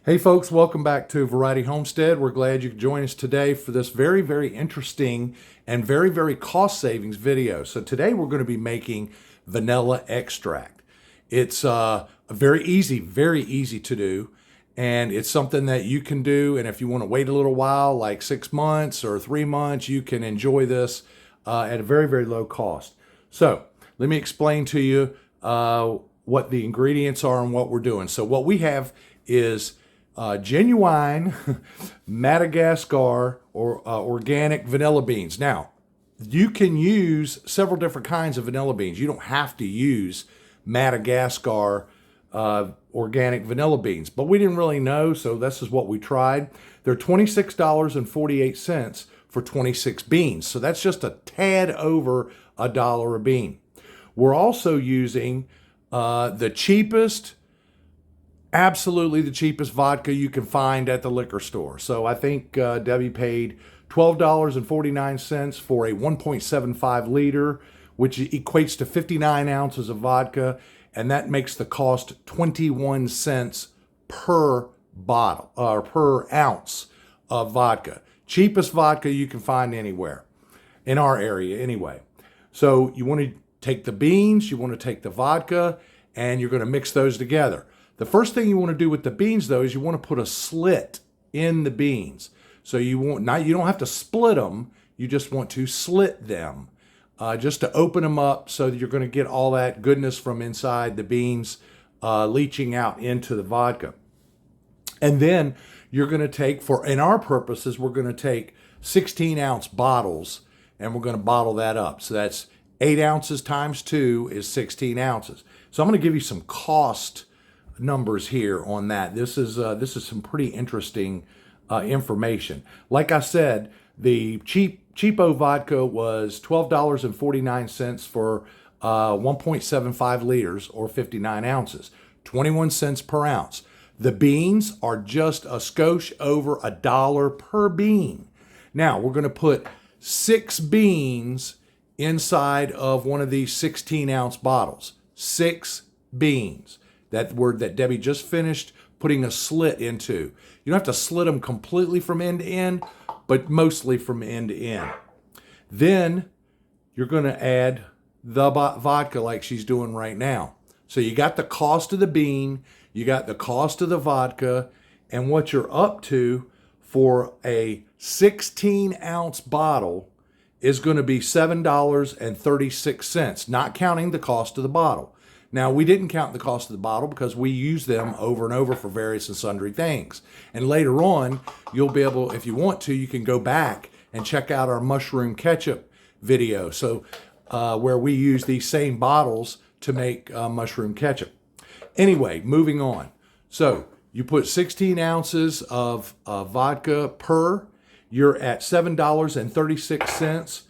Hey folks, welcome back to Variety Homestead. We're glad you could join us today for this very, very interesting and very, very cost savings video. So today we're going to be making vanilla extract. It's very easy to do. And it's something that you can do. And if you want to wait a little while, like 6 months or 3 months, you can enjoy this at a very, very low cost. So let me explain to you what the ingredients are and what we're doing. So what we have is genuine Madagascar or organic vanilla beans. Now, you can use several different kinds of vanilla beans. You don't have to use Madagascar organic vanilla beans, but we didn't really know, so this is what we tried. They're $26.48 for 26 beans, so that's just a tad over $1 a bean. We're also using the cheapest, absolutely the cheapest vodka you can find at the liquor store. So I think Debbie paid $12.49 for a 1.75 liter, which equates to 59 ounces of vodka, and that makes the cost 21 cents per bottle or per ounce of vodka. Cheapest vodka you can find anywhere in our area anyway. So you want to take the beans, you want to take the vodka, and you're going to mix those together. The first thing you want to do with the beans, though, is you want to put a slit in the beans. So you don't have to split them. You just want to slit them, just to open them up so that you're going to get all that goodness from inside the beans leaching out into the vodka. And then you're going to take, in our purposes, we're going to take 16-ounce bottles and we're going to bottle that up. So that's 8 ounces times 2 is 16 ounces. So I'm going to give you some cost numbers here on that. This is some pretty interesting information. Like I said, the cheapo vodka was $12.49 for 1.75 liters or 59 ounces, 21 cents per ounce. The beans are just a skosh over $1 per bean. Now we're going to put 6 beans inside of one of these 16-ounce bottles. 6 beans. That word that Debbie just finished putting a slit into. You don't have to slit them completely from end to end, but mostly from end to end. Then you're going to add the vodka like she's doing right now. So you got the cost of the bean, you got the cost of the vodka, and what you're up to for a 16-ounce bottle is going to be $7.36, not counting the cost of the bottle. Now, we didn't count the cost of the bottle because we use them over and over for various and sundry things. And later on, you'll be able, if you want to, you can go back and check out our mushroom ketchup video. So where we use these same bottles to make mushroom ketchup. Anyway, moving on. So you put 16 ounces of vodka per, you're at $7.36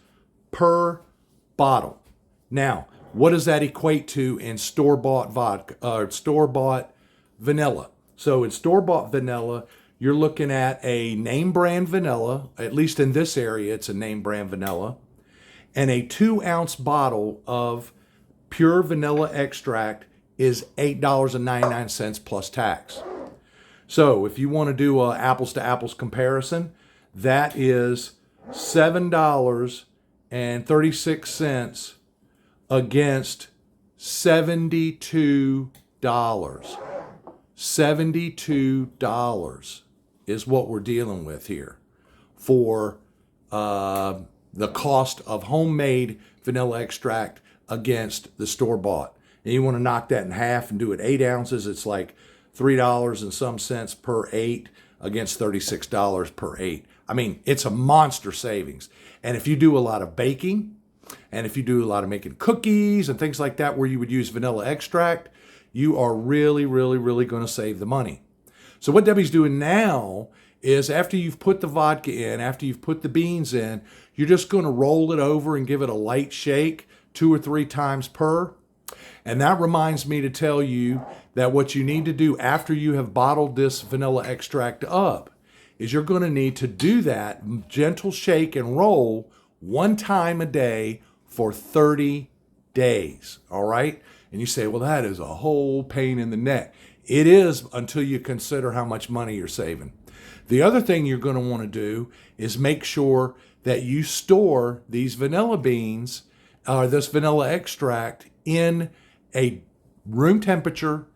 per bottle. Now, what does that equate to in store-bought vodka, store-bought vanilla? So in store-bought vanilla, you're looking at a name brand vanilla, at least in this area, it's a name brand vanilla, and a 2-ounce bottle of pure vanilla extract is $8.99 plus tax. So if you want to do an apples to apples comparison, that is $7.36 against $72. $72 is what we're dealing with here for the cost of homemade vanilla extract against the store-bought. And you want to knock that in half and do it 8 ounces, it's like $3 and some cents per 8 against $36 per 8. I mean, it's a monster savings. And if you do a lot of baking, and if you do a lot of making cookies and things like that where you would use vanilla extract, you are really, really, really going to save the money. So what Debbie's doing now is after you've put the vodka in, after you've put the beans in, you're just going to roll it over and give it a light shake 2 or 3 times per. And that reminds me to tell you that what you need to do after you have bottled this vanilla extract up is you're going to need to do that gentle shake and roll 1 time a day for 30 days, all right? And you say, well, that is a whole pain in the neck. It is until you consider how much money you're saving. The other thing you're going to want to do is make sure that you store these vanilla beans or this vanilla extract in a room temperature,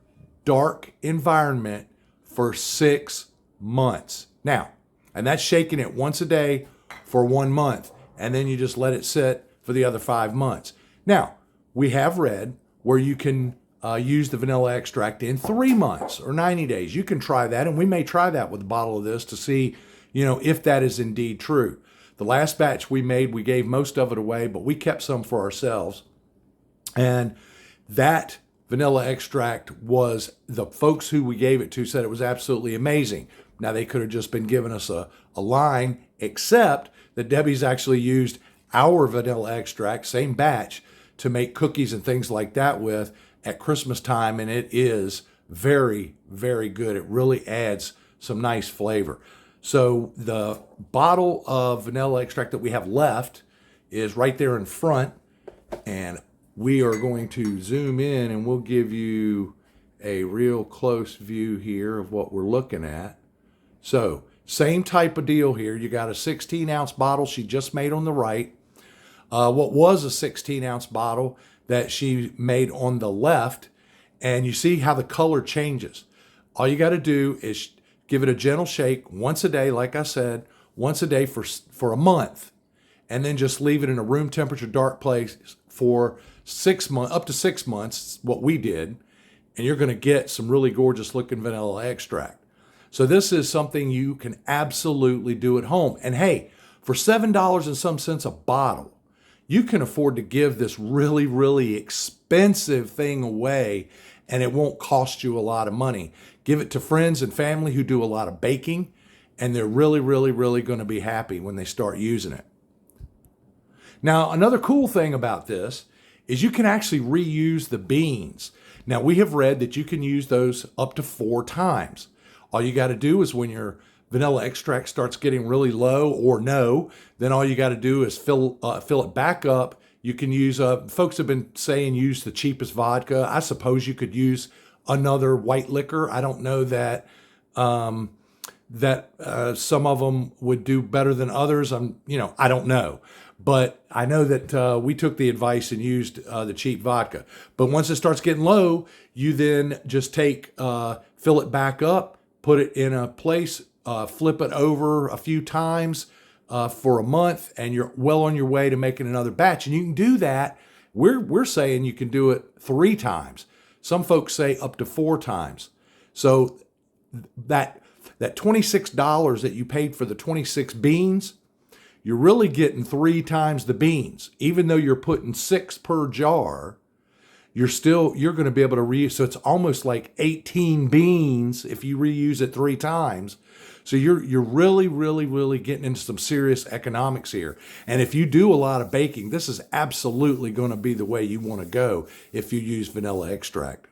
dark environment for 6 months. Now, and that's shaking it once a day for 1 month, and then you just let it sit for the other 5 months. Now, we have read where you can use the vanilla extract in 3 months or 90 days. You can try that, and we may try that with a bottle of this to see, if that is indeed true. The last batch we made, we gave most of it away, but we kept some for ourselves. And that vanilla extract was, the folks who we gave it to said it was absolutely amazing. Now, they could have just been giving us a line, except that Debbie's actually used our vanilla extract, same batch, to make cookies and things like that with at Christmas time, and it is very, very good. It really adds some nice flavor. So the bottle of vanilla extract that we have left is right there in front, and we are going to zoom in and we'll give you a real close view here of what we're looking at. So same type of deal here. You got a 16-ounce bottle she just made on the right. What was a 16-ounce bottle that she made on the left, and you see how the color changes. All you got to do is give it a gentle shake once a day, like I said, once a day for a month, and then just leave it in a room temperature dark place for 6 months, up to 6 months, what we did, and you're going to get some really gorgeous looking vanilla extract. So this is something you can absolutely do at home. And hey, for $7 and some cents a bottle, you can afford to give this really, really expensive thing away, and it won't cost you a lot of money. Give it to friends and family who do a lot of baking, and they're really, really, really going to be happy when they start using it. Now, another cool thing about this is you can actually reuse the beans. Now, we have read that you can use those up to 4 times. All you got to do is when your vanilla extract starts getting really low or no, then all you got to do is fill it back up. You can use, folks have been saying use the cheapest vodka. I suppose you could use another white liquor. I don't know that some of them would do better than others. I don't know. But I know that we took the advice and used the cheap vodka. But once it starts getting low, you then just fill it back up, put it in a place, flip it over a few times for a month, and you're well on your way to making another batch. And you can do that. We're saying you can do it 3 times. Some folks say up to 4 times. So that $26 that you paid for the 26 beans, you're really getting 3 times the beans. Even though you're putting 6 per jar, you're going to be able to reuse. So it's almost like 18 beans if you reuse it 3 times. So you're really, really, really getting into some serious economics here. And if you do a lot of baking, this is absolutely going to be the way you want to go if you use vanilla extract.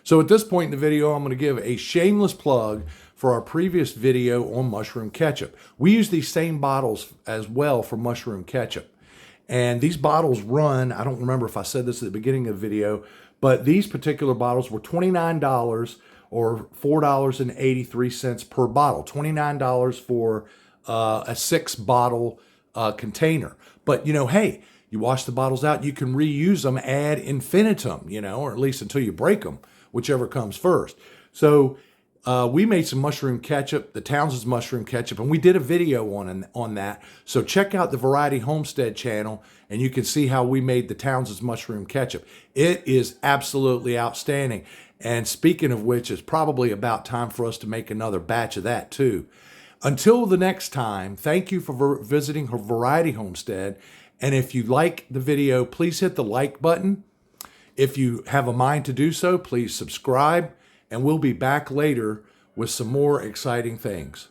So at this point in the video, I'm going to give a shameless plug for our previous video on mushroom ketchup. We use these same bottles as well for mushroom ketchup. And these bottles run, I don't remember if I said this at the beginning of the video, but these particular bottles were $29 or $4.83 per bottle. $29 for a 6-bottle container. But, hey, you wash the bottles out, you can reuse them ad infinitum, or at least until you break them, whichever comes first. So we made some mushroom ketchup, the Townsend's mushroom ketchup, and we did a video on that. So check out the Variety Homestead channel, and you can see how we made the Townsend's mushroom ketchup. It is absolutely outstanding. And speaking of which, it's probably about time for us to make another batch of that too. Until the next time, thank you for visiting Variety Homestead. And if you like the video, please hit the like button. If you have a mind to do so, please subscribe. And we'll be back later with some more exciting things.